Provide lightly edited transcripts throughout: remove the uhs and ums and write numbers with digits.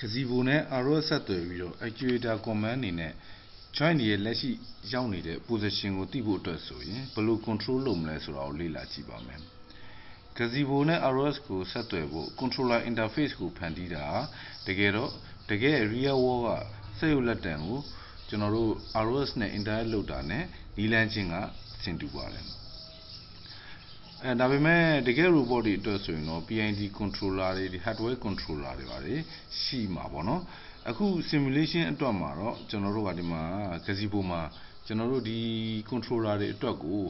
Gazebo နဲ့ ROS ဆက်သွယ်ပြီးတော့ actuator command အနေနဲ့ joint ရဲ့လက်ရှိရောက်နေတဲ့ position ကိုသိဖို့အတွက်ဆိုရင်ဘယ်လို control လုပ်မလဲဆိုတာကိုလေ့လာကြည့်ပါမယ်။ Gazebo နဲ့ ROS ကိုဆက်သွယ်ဖို့ controller interface ကိုဖန်တီးတာတကယ် real world ကစက်ရုပ်လက်တံကိုကျွန်တော်တို့ ROS နဲ့ interact လုပ်တာနဲ့နီးလန်းချင်းကဆင်တူပါတယ်။ဒါပေမဲ့တကယ် robot တွေအတွက်ဆိုရင်တော့ PID controller တွေ hardware controller တွေပါတယ်ရှိမှာပေါ့နော်။အခု simulation အတွက်မှာတော့ကျွန်တော်တို့ကဒီမှာ Gazebo မှာကျွန်တော်တို့ဒီ controller တွေအတွက်ကို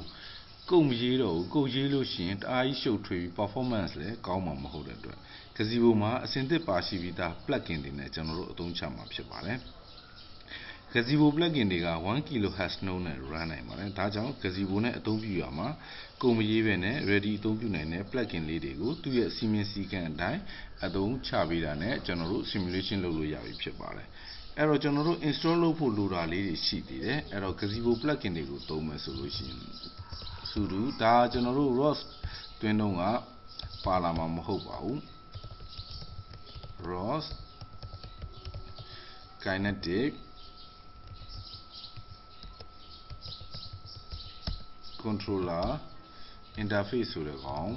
ကုတ်မရေးတော့ဘူး။ကုတ်ရေးလို့ရှိရင်တအားကြီးရှုပ်ထွေးပြီး performance လည်းကောင်းမှာမဟုတ်တဲ့အတွက် Gazebo မှာအဆင်သစ်ပါရှိပြီးသား plugin တွေနဲ့ကျွန်တော်တို့အသုံးချမှာဖြစ်ပါတယ်။ Gazebo plugin တွေက 1 kHz နှုန်းနဲ့ run နိုင်ပါတယ်။ဒါကြောင့် Gazebo နဲ့အသုံးပြုရမှာကုန်မရေးပဲနဲ့ ready အသုံးပြုနိုင်တဲ့ plugin လေးတွေကိုသူ့ရဲ့စီမင်းစည်းကမ်းအတိုင်းအသုံးချပေးတာနဲ့ကျွန်တော်တို့ simulation လုပ်လို့ရပြီဖြစ်ပါတယ်။အဲ့တော့ကျွန်တော်တို့ install လုပ်ဖို့လိုတာလေးတွေရှိသေးတယ်။အဲ့တော့ Gazebo plugin တွေကိုသုံးမယ်ဆိုလို့ရှိရင်sudo ဒါကျွန်တော်တို့ ROS တွင်းတုန်းကပါလာမှာမဟုတ်ပါဘူး။ ROS kinetic controller interface ဆိုတဲ့ကောင်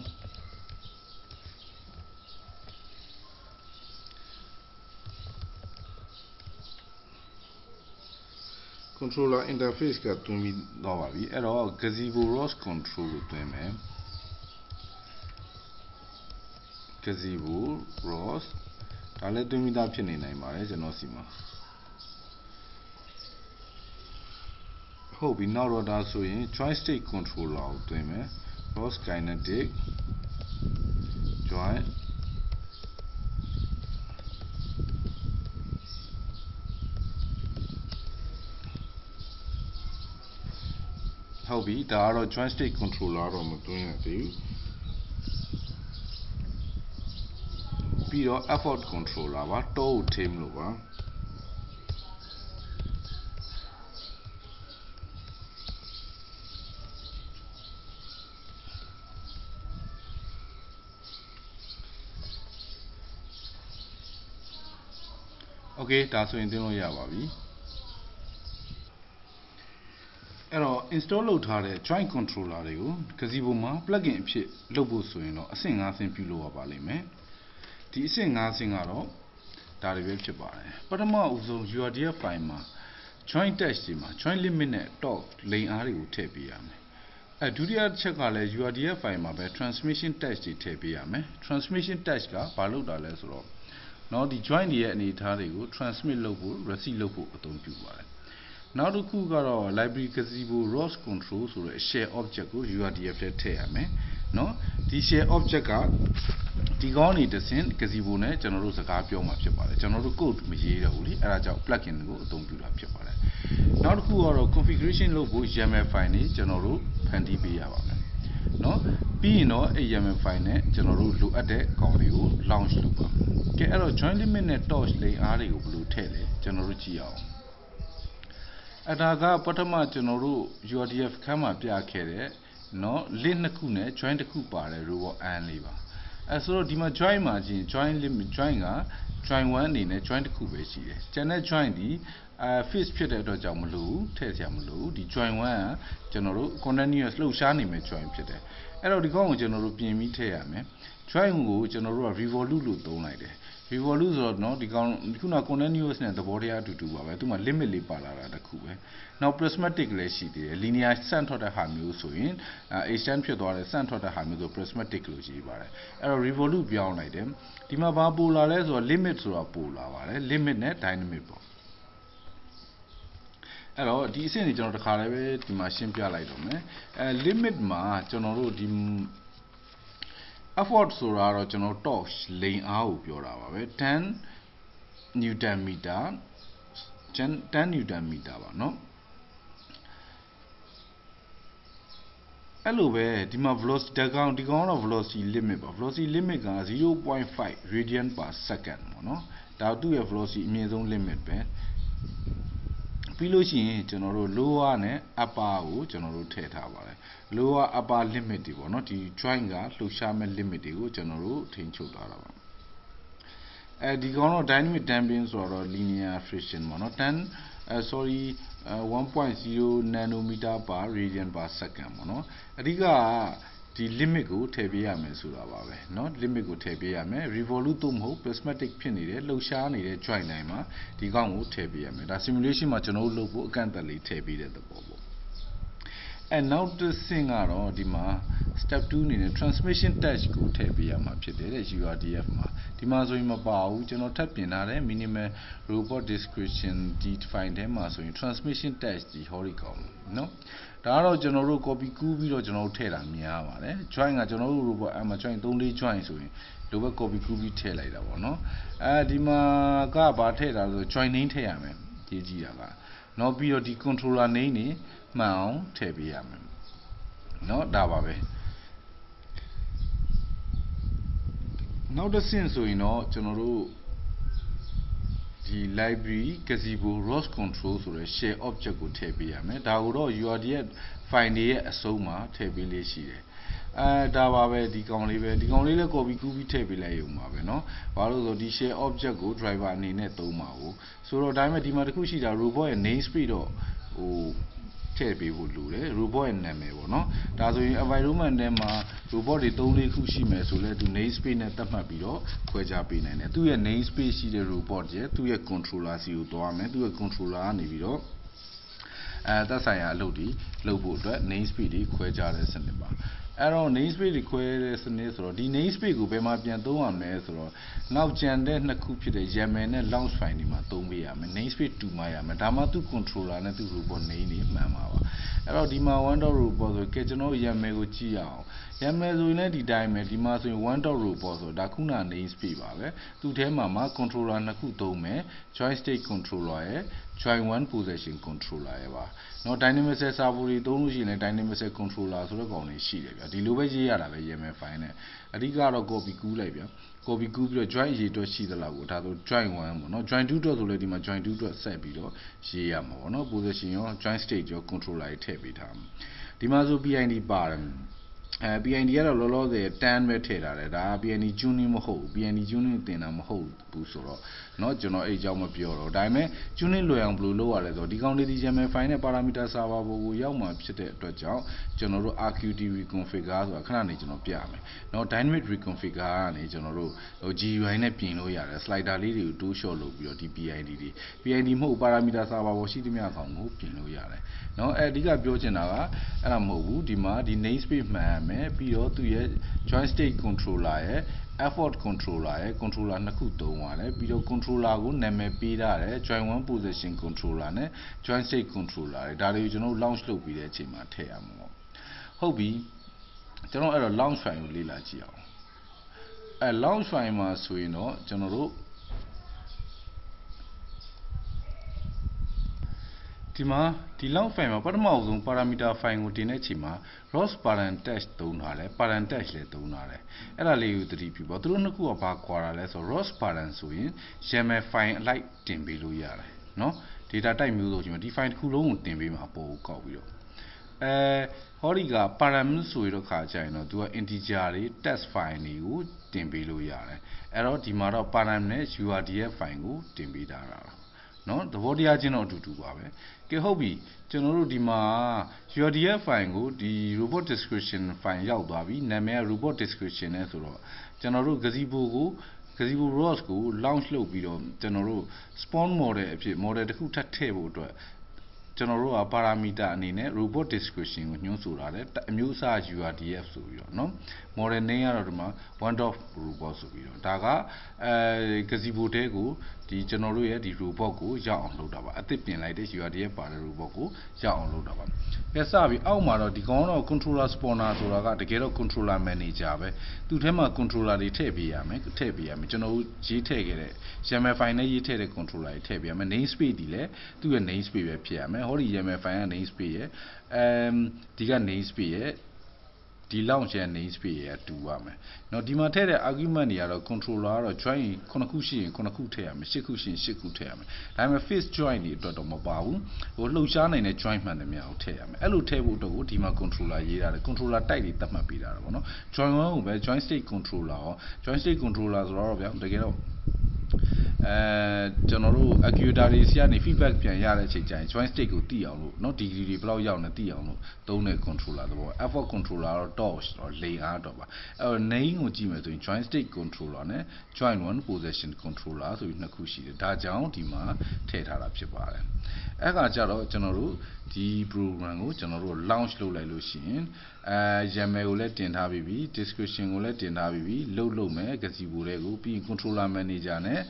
controller interface ကတွင်းပြီးတော့ပါပြီ။အဲ့တော့ Gazebo ROS control ကိုတွင်းမယ်။ Gazebo ROS ဒါလည်းတွင်းပြီးသားဖြစ်နေနိုင်ပါတယ်ကျွန်တော်စီမှာ။ဟုတ်ပြီနောက်တော့ဒါဆိုရင် joystick controller ကိုတွင်းမယ်။ ROS kinetic jointဟုတ်ပြီဒါကတော့ joystick controller တော့မတွင်းရသေးဘူး။ပြီးတော့ effort controller ပါတောကိုထိမလို့ပါโอเคဒါဆိုရင်တင်လို့ရပါပြီ။အဲ့တော့ install လုပ်ထားတဲ့ joint controller တွေကို Gazebo မှာ plugin အဖြစ်လုပ်ဖို့ဆိုရင်တော့အဆင့်5ဆင့်ပြုလုပ်ရပါလိမ့်မယ်။ဒီအဆင့်5ဆင့်ကတော့ဒါတွေပဲဖြစ်ပါတယ်။ပထမအဆုံး URDF file မှာ joint test တွေမှာ joint limit နဲ့ torque လိန်အားတွေကိုထည့်ပေးရမယ်။ဒုတိယချက်ကလည်း URDF file မှာပဲ transmission test တွေထည့်ပေးရမယ်။ transmission test ကဘာလုပ်တာလဲဆိုတော့ဒီ joint တွေရဲ့အနေအထားတွေကို transmit လုပ်ဖို့ receive လုပ်ဖို့အသုံးပြုပါတယ်။နောက်တစ်ခုကတော့ library Gazebo ROS control ဆိုတဲ့ share object ကို URDF ထဲထည့်ရမယ်။ဒီ share object ကဒီကောင်းနေတစ်ဆင့် Gazebo နဲ့ကျွန်တော်တို့စကားပြောမှာဖြစ်ပါတယ်။ကျွန်တော်တို့ code မရေးတော့ဘူးလေ။အဲ့ဒါကြောင့် plugin ကိုအသုံးပြုတာဖြစ်ပါတယ်။နောက်တစ်ခုကတော့ configuration လုပ်ဖို့ YAML file တွေကျွန်တော်တို့ဖန်တီးပေးရပါမယ်။ပြီးရင်တော့အဲ့ YAML file နဲ့ကျွန်တော်တို့လိုအပ်တဲ့ကောင်တွေကို launch လုပ်ပါမယ်။ကဲအဲ့တော့ joint limit နဲ့ torque လိန်အားတွေကိုဘယ်လိုထည့်လဲကျွန်တော်တို့ကြည့်အောင်။အဲ့ဒါကပထမကျွန်တော်တို့ URDF ခန်းမှာပြခဲ့တဲ့link နှစ်ခုနဲ့ joint တစ်ခုပါတယ် robot arm လေးပါ။အဲ့ဆိုတော့ဒီမှာ joint မှာချင်း joint limit joint က joint 1အနေနဲ့ joint တစ်ခုပဲရှိတယ်။ကျန်တဲ့ joint ဒီfix ဖြစ်တဲ့အတွက်ကြောင့်မလို့ထည့်စရာမလိုဘူး။ဒီ joint 1ကကျွန်တော်တို့ continuous လှုပ်ရှားနေမဲ့ joint ဖြစ်တယ်။အဲ့တော့ဒီကောင်ကိုကျွန်တော်တို့ပြင်ပြီးထည့်ရမယ်။ joint ကိုကျွန်တော်တို့က revolute လို့သုံးလိုက်တယ်။ revolute ဆိုတော့ဒီကောင်ခုန continuous နဲ့သဘောတရားအတူတူပါပဲ။သူ့မှာ limit လေးပါလာတာတစ်ခုပဲ။နောက် prismatic လည်းရှိသေးတယ်။ linear ဆန့်ထွက်တဲ့ဟာမျိုးဆိုရင်extend ဖြစ်သွားတဲ့ဆန့်ထွက်တဲ့ဟာမျိုးဆို prismatic လို့ရေးပါတယ်။အဲ့တော့ revolute ပြောင်းလိုက်တယ်။ဒီမှာဘာပိုလာလဲဆိုတော့ limit ဆိုတာပိုလာပါတယ်။ limit နဲ့ dynamic ပေါ့။အဲ့တော့ဒီအဆင့်တွေကျွန်တော်တစ်ခါလည်းပဲဒီမှာရှင်းပြလိုက်တော့မယ်။ limit မှာကျွန်တော်တို့ဒီ effort ဆိုတာတော့ကျွန်တော် torque လိန်အားကိုပြောတာပါပဲ10 newton meter ပါအဲ့လိုပဲဒီမှာ velocity ဒီကောင်ကတော့ velocity limit ပါ velocity limit က 0.5 radian per second ပေါ့ဒါသူ့ရဲ့ velocity အမြင့်ဆုံး limit ပဲပြီးလို့ရှိရင်ကျွန်တော်တို့ lower နဲ့ upper ကိုကျွန်တော်တို့ထည့်ထားပါတယ် lower upper limit တွေပေါ့ဒီ joint ကလှုပ်ရှားမဲ့ limit တွေကိုကျွန်တော်တို့ထိန်းချုပ်ထားတာပါ ဒီကောင်တော့ dynamic damping ဆိုတော့ linear friction ပေါ့နော် 1.0 nanometer per radian per second ပေါ့နော်အဓိကဒီ limit ကိုထည့်ပေးရမယ်ဆိုတာပါပဲเนาะ limit ကိုထည့်ပေးရမယ် revolute သို့မဟုတ် prismatic ဖြစ်နေတယ်လှုပ်ရှားနေတဲ့ joint တိုင်းမှာဒီကောင်ကိုထည့်ပေးရမယ်ဒါ simulation မှာကျွန်တော်တို့လုပ်ဖို့အကန့်အသတ်လေးထည့်ပေးတဲ့သဘောပေါ့နောက်တစ်ဆင့်ကတော့ဒီမှာ step 2အနေနဲ့ transmission test ကိုထည့်ပေးရမှာဖြစ်တယ်တဲ့ URDF မှာဒီမှာဆိုရင်မပါဘူးကျွန်တော်ထပ်ပြင်ထားတယ် minimal robot description define ထဲမှာဆိုရင် transmission test ဒီ ဟောဒီကောင်เนาะဒါကတော့ကျွန်တော်တို့ copy ကူးပြီးတော့ကျွန်တော်တို့ထည့်တာများပါတယ် join ကကျွန်တော်တို့ robot အမှ join 3-4 join ဆိုရင်လိုပဲ copy ကူးပြီးထည့်လိုက်တာပေါ့နော်ဒီမှာကဘာထည့်တာဆို join name ထည့်ရမယ်ရေးကြည့်တာကနောက်ပြီးတော့ဒီ controller name နေမှန်အောင်ထည့်ပေးရမယ်เนาะဒါပါပဲနောက်တစ်ဆင့်ဆိုရင်တော့ကျွန်တော်တို့ဒီ library gazebo ROS control ဆိုတဲ့ share object ကိုထည့်ပေးရမယ်ဒါကိုတော့ URDF file တွေရဲ့အဆုံးမှာထည့်ပေးလေးရှိတယ်ဒါပါပဲဒီကောင်လေးလည်း copy ကူးပြီးထည့်ပေးလိုက်ရုံပါပဲเนาะဘာလို့ဆိုဒီ share object ကို driver အနေနဲ့သုံးပါဘူးဆိုတော့ဒါပေမဲ့ဒီမှာတစ်ခုရှိတာ robot ရဲ့ namespace တော့ဟိုထည့်ပေးဖို့လိုတယ် robot ရဲ့နာမည်ပေါ့နော်ဒါဆိုရင် environment ထဲမှာ robot တွေ3-4ခုရှိမယ်ဆိုလဲသူ namespace နဲ့သတ်မှတ်ပြီးတော့ခွဲခြားပေးနိုင်တယ်သူ့ရဲ့ namespace ရှိတဲ့ robot ရဲ့သူ့ရဲ့ controller စီကိုတွားမယ်သူ့ရဲ့ controller ကနေပြီးတော့သက်ဆိုင်ရာအလုပ်တွေလုပ်ဖို့အတွက် namespace တွေခွဲခြားတဲ့စနစ်ပါအဲ့တော့ namespace တွေခွဲတဲ့စနစ်ဆိုတော့ဒီ namespace ကိုဘယ်မှာပြန်သုံးရမလဲဆိုတော့နောက်ကျန်တဲ့နှစ်ခုဖြစ်တဲ့ YAML နဲ့ launch file တွေမှာသုံးပေးရမယ် namespace တူမှရမယ်ဒါမှသူ့ controller နဲ့သူ့ robot name တွေမှန်မှာပါအဲ့တော့ဒီမှာ 1.robot ဆိုကဲကျွန်တော် YAML ကိုကြည့်ရအောင် YAML ဆိုရင်လည်းဒီတိုင်းပဲဒီမှာဆိုရင် 1.robot ဆိုဒါခုန namespace ပါပဲသူ့ထဲမှာ controller နှစ်ခုသုံးမယ် joint state controller ရဲ့ joint 1 position controller ရဲ့ပါเนาะ dynamic servo တွေသုံးလို့ရှိရင်လည်း dynamic controller ဆိုတဲ့ကောင်တွေရှိတယ်ဗျာဒီလိုပဲရေးရတာပဲ YAML file နဲ့အဓိကတော့ copy ကူးလိုက်ဗျာ copy ကူးပြီးတော့ joint ရေးအတွက်ရှိသလားကိုဒါဆို joint 1ပေါ့เนาะ joint 2အတွက်ဆိုလည်းဒီမှာ joint 2အတွက်ဆက်ပြီးတော့ရေးရမှာပေါ့เนาะ position ရော joint state ရော controller တွေထည့်ပေးထားမှာဒီမှာဆို PID ပါတယ်PID ကတော့လောလောဆယ်10ပဲထည့်ထားတယ်ဒါ PID tuning မဟုတ်ဘူး PID tuning တင်တာမဟုတ်ဘူးဆိုတော့เนาะကျွန်တော်အဲ့အကြောင်းမပြောတော့ဒါပေမဲ့ tuning လွယ်အောင်ဘယ်လိုလုပ်ရလဲဆိုတော့ဒီကောင်လေးဒီ YAML file နဲ့ parameter server ပေါ်ကိုရောက်မှာဖြစ်တဲ့အတွက်ကြောင့်ကျွန်တော်တို့ RQT reconfigure ဆိုတာခဏနေကျွန်တော်ပြမယ်เนาะ dynamic reconfigure ကနေကျွန်တော်တို့GUI နဲ့ပြင်လို့ရတယ် slider လေးတွေကိုတိုးလျှော့လုပ်ပြီးတော့ဒီ PID တွေ PID မဟုတ် parameter server ပေါ်ရှိသမျှကောင်ကိုပြင်လို့ရတယ်เนาะအဓိကပြောချင်တာကအဲ့ဒါမဟုတ်ဘူးဒီမှာဒီ namespace မှန်မယ်ပြီးတော့သူရဲ့ joint state controller ရဲ့ effort controller ရဲ့ controller နှစ်ခုသုံးရတယ်ပြီးတော့ controller ကိုနာမည်ပေးထားတယ် joint 1 position controller နဲ့ joint state controller တွေဒါတွေကိုကျွန်တော်တို့ launch လုပ်ပြီးတဲ့အချိန်မှာထည့်ရမှာပေါ့ဟုတ်ပြီကျွန်တော်အဲ့တော့ launch file ကိုလေ့လာကြည့်အောင်launch file မှာဆိုရင်တော့ကျွန်တော်တို့ဒီမှာဒီ launch file မှာပထမဆုံး parameter file ကိုတင်တဲ့အချိန်မှာ ROS parent test သုံးထားတယ် parent test လည်းသုံးထားတယ်အဲ့ဒါလေးကိုသတိပြုပါသူတို့နှစ်ခုကဘာကွာတာလဲဆိုတော့ ROS parent ဆိုရင် YAML file အလိုက်တင်ပေးလို့ရတယ်เนาะ data type မျိုးဆိုချိန်မှာဒီ file တစ်ခုလုံးကိုတင်ပေးမှာပေါ်ကိုကောက်ပြီးတော့ဟောဒီက param ဆိုရတော့ခါကြရင်တော့သူက integer တွေ text file တွေကိုတင်ပေးလို့ရတယ်အဲ့တော့ဒီမှာတော့ param နဲ့ URDF file ကိုတင်ပေးထားတာเนาะသဘောတရားချင်းတော့အတူတူပါပဲကဲဟုတ်ပြီကျွန်တော်တို့ဒီမှာ URDF file ကိုဒီ robot description file ရောက်သွားပြီနာမည်က robot description နဲ့ဆိုတော့ကျွန်တော်တို့ Gazebo ROS ကို launch လုပ်ပြီးတော့ကျွန်တော်တို့ spawn model အဖြစ် model တစ်ခုထပ်ထည့်ဖို့အတွက်ကျွန်တော်တို့က parameter အနေနဲ့ robot description ကိုညွှန်းဆိုထားတယ်အမျိုးအစား URDF ဆိုပြီးတော့เนาะ model name ကတော့ဒီမှာ 1.robot ဆိုပြီးတော့ဒါကGazebo တဲကိုဒီကျွန်တော်တို့ရဲ့ဒီ robot ကိုရောက်အောင်လုပ်တာပါအသစ်ပြင်လိုက်တဲ့ URDF ပါတဲ့ robot ကိုရောက်အောင်လုပ်တာပါကဲစပြီအောက်မှာတော့ဒီကောင်တော့ controller spawner ဆိုတာကတကယ်တော့ controller manager ပဲသူ့ထဲမှာ controller တွေထည့်ပေးရမယ်ကျွန်တော်ရေးထည့်ခဲ့တဲ့ YAML file နဲ့ရေးထည့်တဲ့ controller တွေထည့်ပေးရမယ် namespace ဒီလည်းသူ့ရဲ့ namespace ပဲဖြစ်ရမယ်ဟောဒီ YAML file က namespace ရဲ့ဒီက namespace ရဲ့ဒီ launch ရဲ့ namespace ရဲ့တူပါမယ်เนาะဒီမှာထည့်တဲ့ argument တွေကတော့ controller ကတော့ join 9ခုရှိရင်9ခုထည့်ရမယ်10ခုရှိရင်10ခုထည့်ရမယ်ဒါပေမဲ့ fixed join တွေအတွက်တော့မပါဘူးဟိုလှုပ်ရှားနိုင်တဲ့ join မှန်တယ်များကိုထည့်ရမယ်အဲ့လိုထည့်ဖို့အတွက်ကိုဒီမှာ controller ရေးထားတယ် controller type တွေသတ်မှတ်ပေးထားတယ်ပေါ့နော် join 1ကိုပဲ join state controller ရော join state controller ဆိုတော့ဗျာတကယ်တော့ ကျွန်တော်တို့ actuator တွေဆီကနေ feedback ပြန်ရတဲ့အချိန်ကျရင် joint state ကိုသိအောင်လို့เนาะ degree တွေဘယ်လောက်ရောက်နေသိအောင်လို့သုံးတဲ့ controller သဘော effort controller တော့ torque တော့လိန်အားတော့ပါအဲ့တော့ name ကိုကြည့်မယ်ဆိုရင် joint state controller နဲ့ joint 1 position controller ဆိုပြီးနှစ်ခုရှိတယ်ဒါကြောင့်ဒီမှာထည့်ထားတာဖြစ်ပါတယ်အဲ့ခါကျတော့ကျွန်တော်တို့ဒီ program ကိုကျွန်တော်တို့ launch လုပ်လိုက်လို့ရှိရင်YAML ကိုလည်းတင်ထားပြီးပြီ description ကိုလည်းတင်ထားပြီးပြီလုပ်မယ် Gazebo တွေကိုပြီးရင် controller manager နဲ့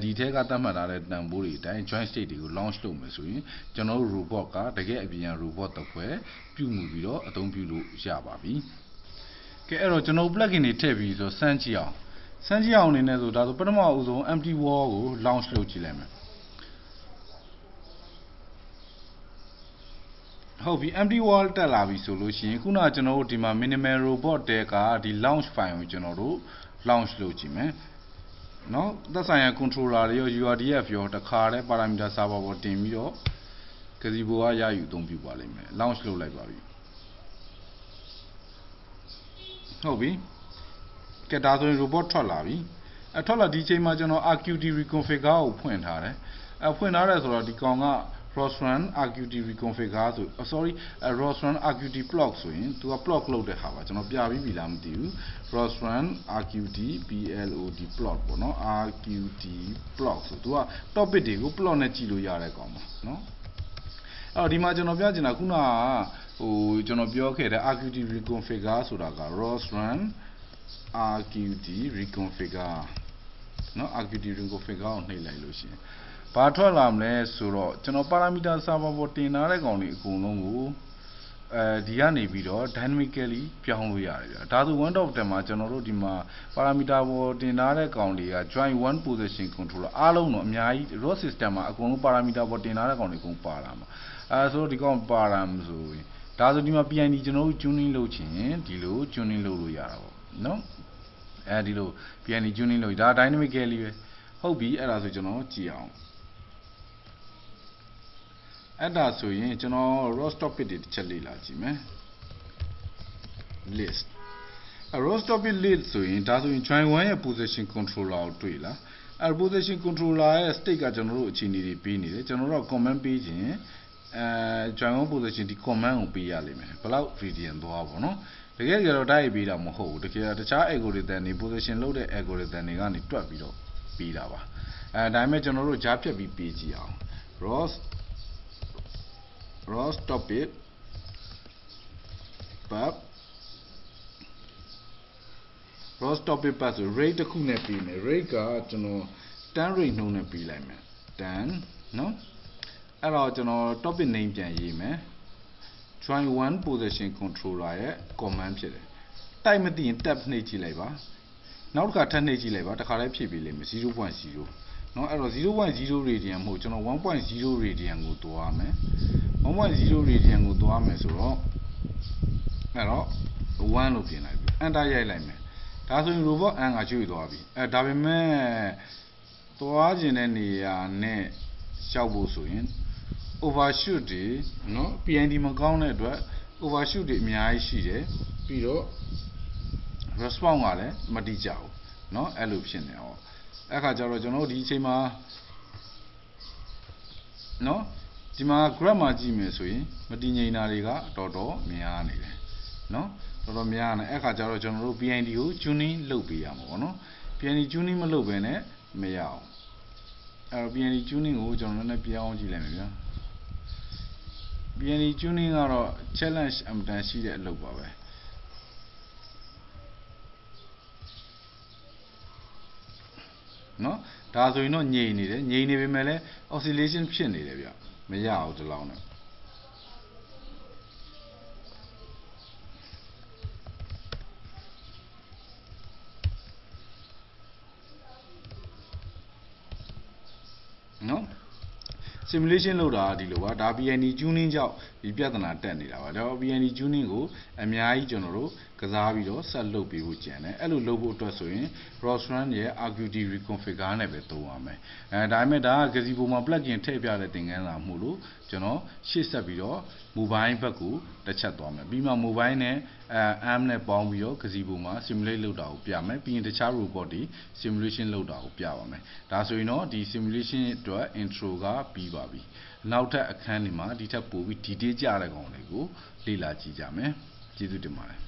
ဒီထဲကသတ်မှတ်ထားတဲ့တန်ဖိုးတွေအတိုင်း joint state တွေကို launch လုပ်မယ်ဆိုရင်ကျွန်တော်တို့ robot ကတကယ်အပြင် robot တစ်ခွဲပြုမှုပြီးတော့အသုံးပြုလို့ရပါပြီကဲအဲ့တော့ကျွန်တော် plugin တွေထည့်ပြီးဆိုစမ်းကြည့်အောင်အနေနဲ့ဆိုဒါဆိုပထမအဦးဆုံး empty wall ကို launch လုပ်ကြည့်လိုက်မယ်ဟုတ်ပြီ empty wall တက်လာပြီဆိုလို့ရှိရင်ခုနကကျွန်တော်တို့ဒီမှာ minimal robot တဲကဒီ launch file ကိုကျွန်တော်တို့ launch လုပ်ကြည့်မယ်เนาะသက်ဆိုင်ရာ controller တွေရော URDF ရောတခါတည်း parameter server ပေါ်တင်ပြီးတော့ Gazebo ကရယူအသုံးပြုပါလိမ့်မယ် launch လုပ်လိုက်ပါပြီဟုတ်ပြီကဲဒါဆိုရင် robot ထွက်လာပြီထွက်လာဒီချိန်မှာကျွန်တော် RQT reconfigure ကိုဖွင့်ထားတယ်ဖွင့်ထားတယ်ဆိုတော့ဒီကောင်ကROS1 RQT reconfigure ဆိုROS1 RQT plot ဆိုရင်သူက plot လုပ်တဲ့ဟာပါကျွန်တော်ပြပြီးပြီလားမသိဘူး ROS1 RQT plot plot ပေါ့နော် RQT plot ဆိုသူက topic တွေကို plot နဲ့ကြည့်လို့ရတဲ့ကောင်ပါနော်အဲ့တော့ဒီမှာကျွန်တော်ပြချင်တာခုနကကျွန်တော်ပြောခဲ့တဲ့ RQT reconfigure ဆိုတာက ROS1 RQT reconfigure နော် RQT reconfigure ကိုနှိပ်လိုက်လို့ရှိရင်ဘာထွက်လာမလဲဆိုတော့ကျွန်တော် parameter server ပေါ်တင်ထားတဲ့ကောင်တွေအကုန်လုံးကိုဒီကနေပြီးတော့ dynamically ပြောင်းလို့ရတယ်ဗျာဒါဆို 1.10 မှာကျွန်တော်တို့ဒီမှာ parameter ပေါ်တင်ထားတဲ့ကောင်တွေက joint 1 position controller အားလုံးတော့အများကြီး ROS system မှာအကုန်လုံး parameter ပေါ်တင်ထားတဲ့ကောင်တွေအကုန်ပါလာမှာဆိုတော့ဒီကောင်ပါလာမှာဆိုရင်ဒါဆိုဒီမှာ PID ကျွန်တော်တို့ tuning လုပ်ချင်ဒီလို tuning လုပ်လို့ရတာပေါ့နော်ဒီလို PID tuning လုပ်ဒါ dynamically ပဲဟုတ်ပြီအဲ့ဒါဆိုကျွန်တော်ကြည့်အောင်အဲ့ဒါဆိုရင်ကျွန်တော် ROS topic တွေတစ်ချက်လေ့လာကြည့်မယ် list ROS topic list ဆိုရင်ဒါဆိုရင် joint 1ရဲ့ position controller ကိုတွေ့လားposition controller ရဲ့ state ကကျွန်တော်တို့အခြေအနေတွေပေးနေတယ်ကျွန်တော်တို့ comment ပေးခြင်းjoint 1 position ဒီ command ကိုပေးရလိမ့်မယ်ဘယ်လောက် radian သွားပါတော့တကယ်ကြတော့တိုက်ပေးတာမဟုတ်ဘူးတကယ်တခြား algorithm တွေ position လုပ်တဲ့ algorithm တွေကနေတွက်ပြီးတော့ပေးတာပါဒါပေမဲ့ကျွန်တော်တို့ကြားဖြတ်ပြီးပေးကြည့်အောင် ROS topic path ROS topic path ဆို rate တစ်ခုနဲ့ပြီးမယ် rate ကကျွန်တော်10 rate နှုန်းနဲ့ပြီးလိုက်မယ်10နော်အဲ့တော့ကျွန်တော် topic name ပြန်ရေးမယ် joint 1 position controller ရဲ့ command ဖြစ်တယ်တိုက်မသိရင် tab နှိပ်ကြည့်လိုက်ပါနောက်တစ်ခါထပ်နှိပ်ကြည့်လိုက်ပါတခါတည်းဖြည့်ပေးလိမ့်မယ် 0.0 နော်အဲ့တော့ 0.0 radian မဟုတ်ကျွန်တော် 1.0 radian ကိုသွားမယ် 1.0 radian ကိုသွားမယ်ဆိုတော့အဲ့တော့1လို့ပြင်လိုက်ပြီ enter ရိုက်လိုက်မယ်ဒါဆိုရင် robot n ကရွေ့သွားပြီဒါပေမဲ့သွားခြင်းတဲ့နေရာနဲ့ရှောက်ဖို့ဆိုရင် overshoot တွေနော် PID မကောင်းတဲ့အတွက် overshoot တွေအများကြီးရှိတယ်ပြီးတော့ response ကလည်းမတိကျဘူးเนาะအဲ့လိုဖြစ်နေအောင်အဲ့ခါကျတော့ကျွန်တော်တို့ဒီအချိန်မှာเนาะဒီမှာ graph မှာကြည့်မယ်ဆိုရင်မတည်ငြိမ်တာတွေကတော်တော်များနေတယ်เนาะတော်တော်များနေအဲ့ခါကျတော့ကျွန်တော်တို့ PID ကို tuning လုပ်ပေးရမှာပေါ့နော် PID tuning မလုပ်ဘဲနဲ့မရအောင်အဲ့တော့ PID tuning ကိုကျွန်တော်လည်းပြောင်းကြည့်လိုက်မယ်ဗျာ PID tuning ကတော့ challenge အမှန်တန်ရှိတဲ့အလုပ်ပါပဲနော်ဒါဆိုရင်တော့ငြိမ်နေတယ်ငြိမ်နေပေမဲ့လည်း oscillation ဖြစ်နေတယ်ဗျမရအောင်ဒီလောက်နဲ့နော် simulation လုပ်တာဒီလိုပါဒါ PID tuning ကြောင့်ဒီပြဿနာတက်နေတာပါဒါတော့ PID tuning ကိုအများကြီးကျွန်တော်တို့ ကစားပြီးတော့ဆက်လုပ်ပြီးဖို့ကြံတယ်အဲ့လိုလုပ်ဖို့အတွက်ဆိုရင် ROS1 ရဲ့ RQD reconfigure နဲ့ပဲသုံးရမယ်ဒါပေမဲ့ဒါက Gazebo မှာ plugin ထည့်ပြတဲ့သင်ခန်းစာမှုလို့ကျွန်တော်ရှေ့ဆက်ပြီးတော့ mobile ဘက်ကိုတစ်ချက်သွားမယ်ပြီးမှ mobile နဲ့ARM နဲ့ပေါင်းပြီးတော့ Gazebo မှာ simulate လုပ်တာကိုပြမယ်ပြီးရင်တခြား robot တွေ simulation လုပ်တာကိုပြပါမယ်ဒါဆိုရင်တော့ဒီ simulation အတွက် intro ကပြီးပါပြီနောက်ထပ်အခန်းတွေမှာဒီထက်ပိုပြီး detail ကြတဲ့ကောင်တွေကိုလေ့လာကြည့်ကြမယ်ကျေးဇူးတင်ပါတယ်